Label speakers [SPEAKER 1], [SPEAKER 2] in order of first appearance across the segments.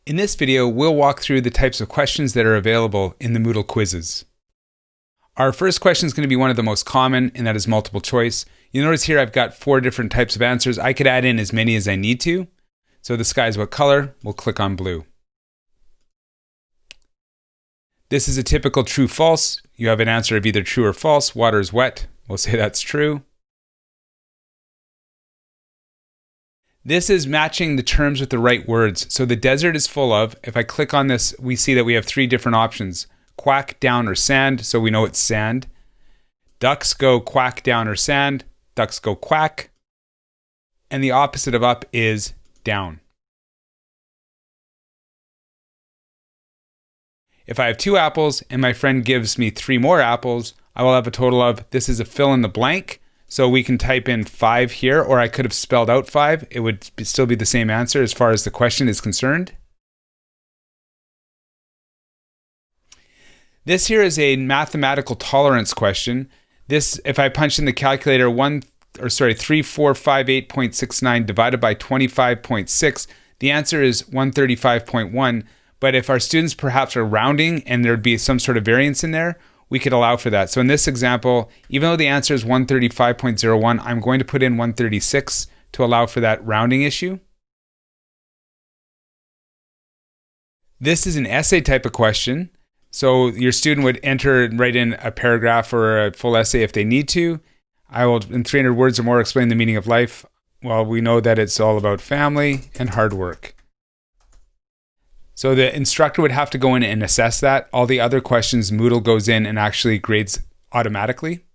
[SPEAKER 1] In this video, we'll walk through the types of questions that are available in the Moodle quizzes. Our first question is going to be one of the most common, and that is multiple choice. You'll notice here I've got 4 different types of answers. I could add in as many as I need to. So the sky is what color? We'll click on blue. This is a typical true-false. You have an answer of either true or false. Water is wet. We'll say that's true. This is matching the terms with the right words. So the desert is full of, if I click on this, we see that we have 3 different options. Quack, down, or sand, so we know it's sand. Ducks go quack, down, or sand. Ducks go quack. And the opposite of up is down. If I have 2 apples and my friend gives me 3 more apples, I will have a total of, this is a fill in the blank. So we can type in 5 here, or I could have spelled out 5. It would still be the same answer as far as the question is concerned. This here is a mathematical tolerance question. This, if I punch in the calculator 3458.69 divided by 25.6, the answer is 135.1. But if our students perhaps are rounding and there'd be some sort of variance in there, we could allow for that. So in this example, even though the answer is 135.01, I'm going to put in 136 to allow for that rounding issue. This is an essay type of question. So your student would enter and write in a paragraph or a full essay if they need to. I will, in 300 words or more, explain the meaning of life. Well, we know that it's all about family and hard work. So the instructor would have to go in and assess that. All the other questions, Moodle goes in and actually grades automatically.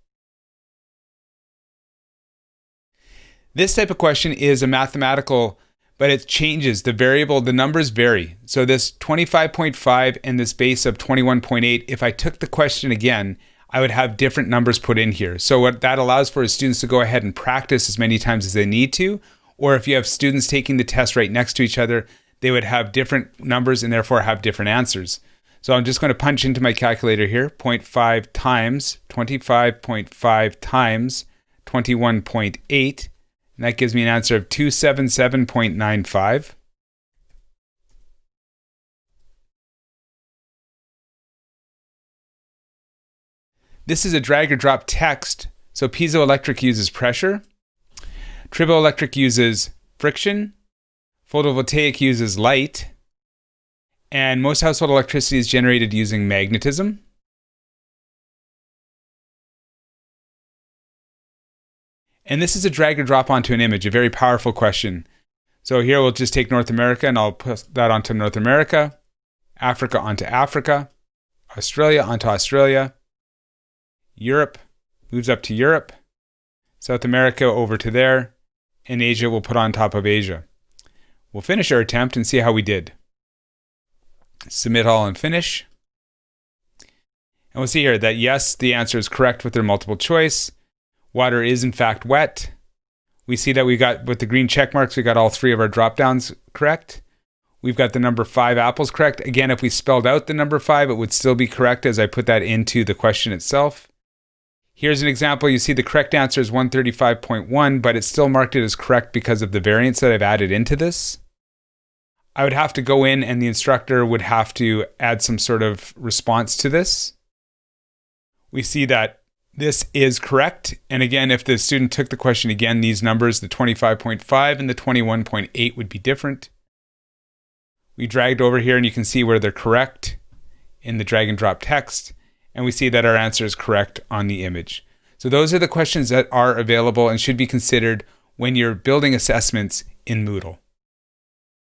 [SPEAKER 1] This type of question is a mathematical, but it changes. The variable, the numbers vary. So this 25.5 and this base of 21.8, if I took the question again, I would have different numbers put in here. So what that allows for is students to go ahead and practice as many times as they need to. Or if you have students taking the test right next to each other, they would have different numbers and therefore have different answers. So I'm just going to punch into my calculator here, 0.5 times 25.5 times 21.8, and that gives me an answer of 277.95. This is a drag or drop text. So piezoelectric uses pressure, triboelectric uses friction, photovoltaic uses light, and most household electricity is generated using magnetism. And this is a drag or drop onto an image, a very powerful question. So here we'll just take North America and I'll put that onto North America, Africa onto Africa, Australia onto Australia, Europe moves up to Europe, South America over to there, and Asia we'll put on top of Asia. We'll finish our attempt and see how we did. Submit all and finish. And we'll see here that yes, the answer is correct with their multiple choice. Water is in fact wet. We see that we got, with the green check marks, we got all 3 of our drop downs correct. We've got the number 5 apples correct. Again, if we spelled out the number 5, it would still be correct as I put that into the question itself. Here's an example. You see the correct answer is 135.1, but it's still marked it as correct because of the variance that I've added into this. I would have to go in and the instructor would have to add some sort of response to this. We see that this is correct. And again, if the student took the question again, these numbers, the 25.5 and the 21.8 would be different. We dragged over here and you can see where they're correct in the drag and drop text. And we see that our answer is correct on the image. So those are the questions that are available and should be considered when you're building assessments in Moodle.